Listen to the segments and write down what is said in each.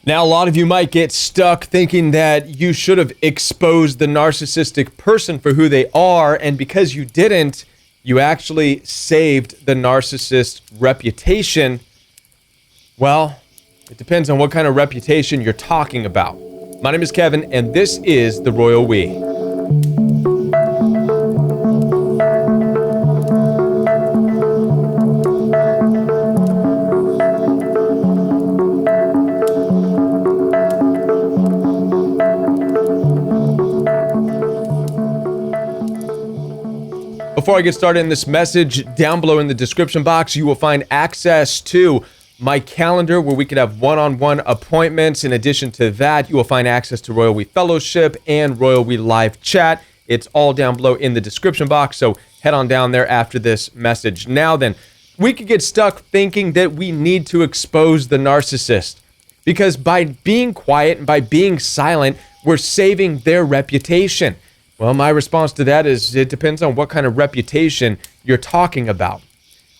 Now, a lot of you might get stuck thinking that you should have exposed the narcissistic person for who they are, and because you didn't, you actually saved the narcissist's reputation. Well, it depends on what kind of reputation you're talking about. My name is Kevin, and this is The Royal We. Before I get started in this message, down below in the description box, you will find access to my calendar where we could have one-on-one appointments. In addition to that, you will find access to Royal We Fellowship and Royal We Live Chat. It's all down below in the description box, so head on down there after this message. Now then, we could get stuck thinking that we need to expose the narcissist because by being quiet and by being silent, we're saving their reputation. Well, my response to that is it depends on what kind of reputation you're talking about.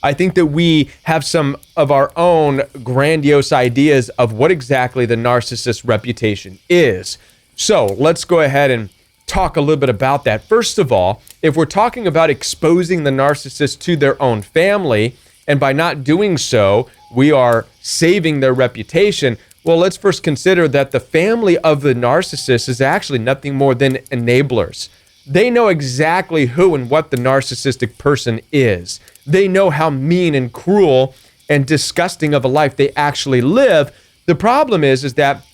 I think that we have some of our own grandiose ideas of what exactly the narcissist's reputation is. So let's go ahead and talk a little bit about that. First of all, if we're talking about exposing the narcissist to their own family, and by not doing so, we are saving their reputation, well, let's first consider that the family of the narcissist is actually nothing more than enablers. They know exactly who and what the narcissistic person is. They know how mean and cruel and disgusting of a life they actually live. The problem is that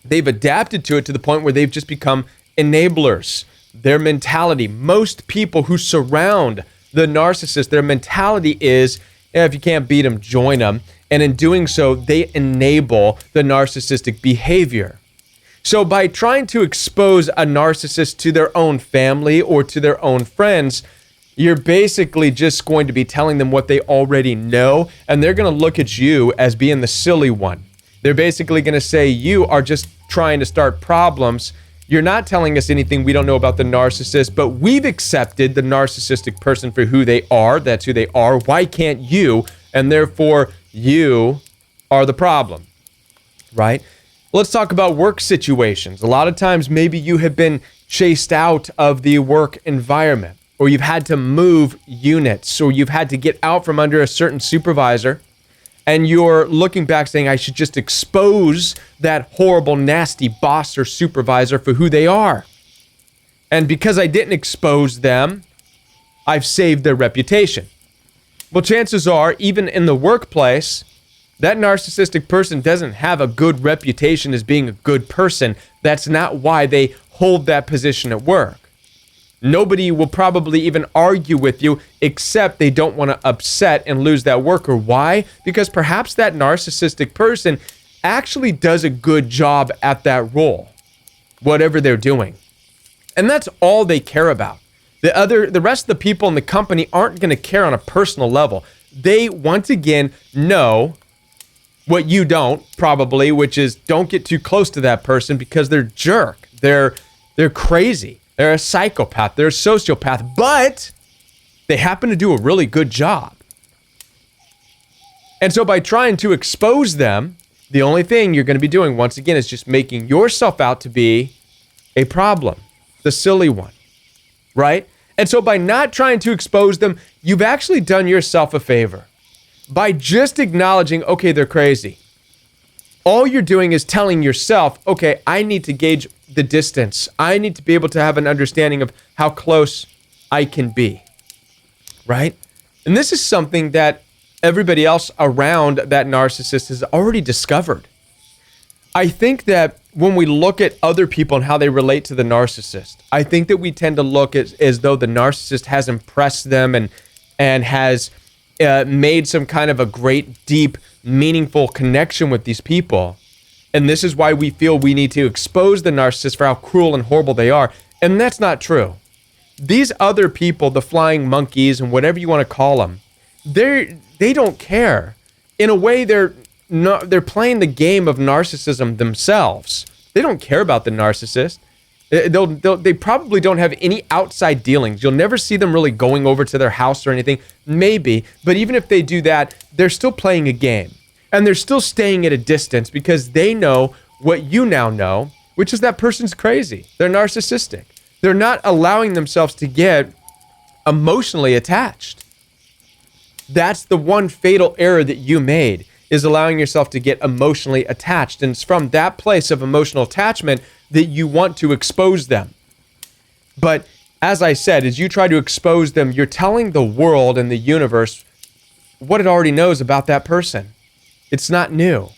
they've adapted to it to the point where they've just become enablers. Their mentality, most people who surround the narcissist, their mentality is, if you can't beat them, join them. And in doing so, they enable the narcissistic behavior. So by trying to expose a narcissist to their own family or to their own friends, you're basically just going to be telling them what they already know, and they're going to look at you as being the silly one. They're basically going to say, you are just trying to start problems. You're not telling us anything we don't know about the narcissist, but we've accepted the narcissistic person for who they are. That's who they are. Why can't you? And therefore, you are the problem, right? Let's talk about work situations. A lot of times, maybe you have been chased out of the work environment, or you've had to move units, or you've had to get out from under a certain supervisor, and you're looking back saying, I should just expose that horrible, nasty boss or supervisor for who they are. And because I didn't expose them, I've saved their reputation. Well, chances are, even in the workplace, that narcissistic person doesn't have a good reputation as being a good person. That's not why they hold that position at work. Nobody will probably even argue with you except they don't want to upset and lose that worker. Why? Because perhaps that narcissistic person actually does a good job at that role, whatever they're doing. And that's all they care about. The rest of the people in the company aren't going to care on a personal level. They, once again, know what you don't, probably, which is don't get too close to that person because they're jerk. They're crazy. They're a psychopath. They're a sociopath. But they happen to do a really good job. And so by trying to expose them, the only thing you're going to be doing, once again, is just making yourself out to be a problem, the silly one, right? And so by not trying to expose them, you've actually done yourself a favor. By just acknowledging, okay, they're crazy. All you're doing is telling yourself, okay, I need to gauge the distance. I need to be able to have an understanding of how close I can be, right? And this is something that everybody else around that narcissist has already discovered. I think that when we look at other people and how they relate to the narcissist, I think that we tend to look at as though the narcissist has impressed them and has made some kind of a great, deep, meaningful connection with these people. And this is why we feel we need to expose the narcissist for how cruel and horrible they are. And that's not true. These other people, the flying monkeys and whatever you want to call them, they don't care. In a way, they're playing the game of narcissism themselves. They don't care about the narcissist. They probably don't have any outside dealings. You'll never see them really going over to their house or anything. Maybe, but even if they do that, they're still playing a game. And they're still staying at a distance because they know what you now know, which is that person's crazy. They're narcissistic. They're not allowing themselves to get emotionally attached. That's the one fatal error that you made, is allowing yourself to get emotionally attached. And it's from that place of emotional attachment that you want to expose them. But as I said, as you try to expose them, you're telling the world and the universe what it already knows about that person. It's not new.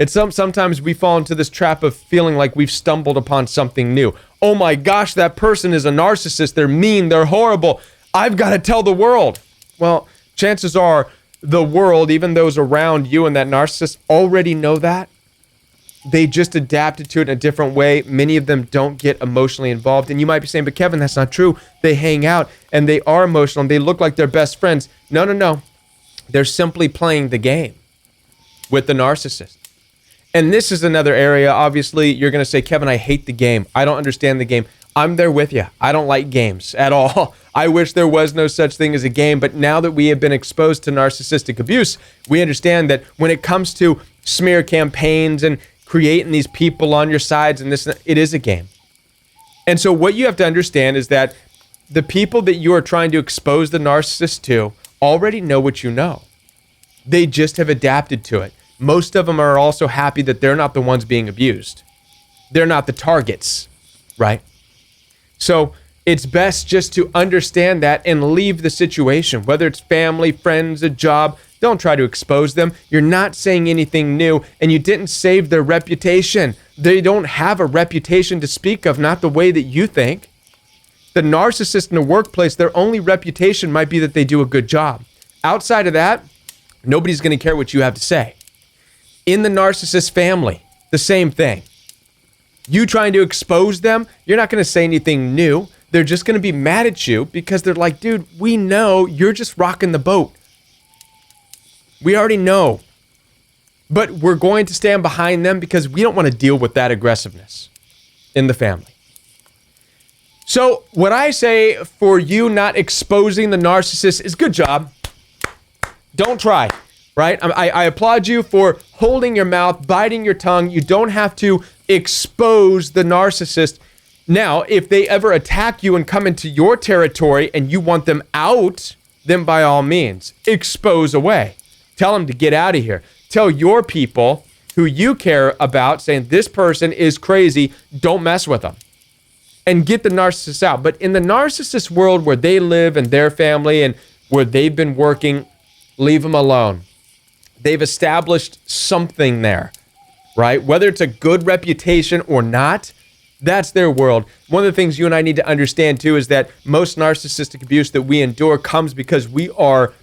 Sometimes we fall into this trap of feeling like we've stumbled upon something new. Oh my gosh, that person is a narcissist. They're mean. They're horrible. I've got to tell the world. Well, chances are the world, even those around you and that narcissist, already know that. They just adapted to it in a different way. Many of them don't get emotionally involved. And you might be saying, but Kevin, that's not true. They hang out and they are emotional and they look like they're best friends. No. They're simply playing the game with the narcissist. And this is another area, obviously, you're going to say, Kevin, I hate the game. I don't understand the game. I'm there with you. I don't like games at all. I wish there was no such thing as a game. But now that we have been exposed to narcissistic abuse, we understand that when it comes to smear campaigns and creating these people on your sides and this, it is a game. And so what you have to understand is that the people that you are trying to expose the narcissist to already know what you know. They just have adapted to it. Most of them are also happy that they're not the ones being abused. They're not the targets, right? So it's best just to understand that and leave the situation, whether it's family, friends, a job. Don't try to expose them. You're not saying anything new, and you didn't save their reputation. They don't have a reputation to speak of, not the way that you think. The narcissist in the workplace, their only reputation might be that they do a good job. Outside of that, nobody's going to care what you have to say. In the narcissist family, the same thing. You trying to expose them, you're not going to say anything new. They're just going to be mad at you because they're like, dude, we know you're just rocking the boat. We already know. But we're going to stand behind them because we don't want to deal with that aggressiveness in the family. So what I say for you not exposing the narcissist is good job. Don't try, right? I applaud you for holding your mouth, biting your tongue. You don't have to expose the narcissist. Now, if they ever attack you and come into your territory and you want them out, then by all means, expose away. Tell them to get out of here. Tell your people who you care about, saying this person is crazy, don't mess with them. And get the narcissist out. But in the narcissist world where they live and their family and where they've been working, leave them alone. They've established something there, right? Whether it's a good reputation or not, that's their world. One of the things you and I need to understand too is that most narcissistic abuse that we endure comes because we are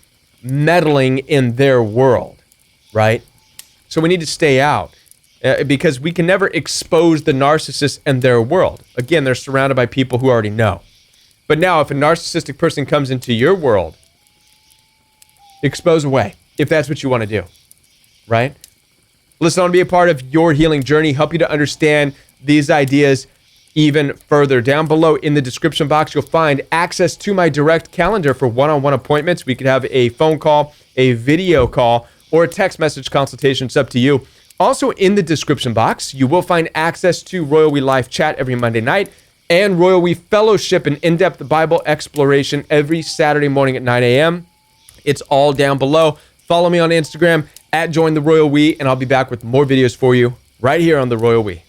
meddling in their world, right? So we need to stay out because we can never expose the narcissist and their world. Again, they're surrounded by people who already know. But now if a narcissistic person comes into your world, expose away if that's what you want to do, right? Listen, I want to be a part of your healing journey, help you to understand these ideas even further. Down below in the description box, you'll find access to my direct calendar for one-on-one appointments. We could have a phone call, a video call, or a text message consultation. It's up to you. Also in the description box, you will find access to Royal We Live chat every Monday night and Royal We Fellowship, an in-depth Bible exploration every Saturday morning at 9 a.m. It's all down below. Follow me on Instagram @JoinTheRoyalWe, and I'll be back with more videos for you right here on The Royal We.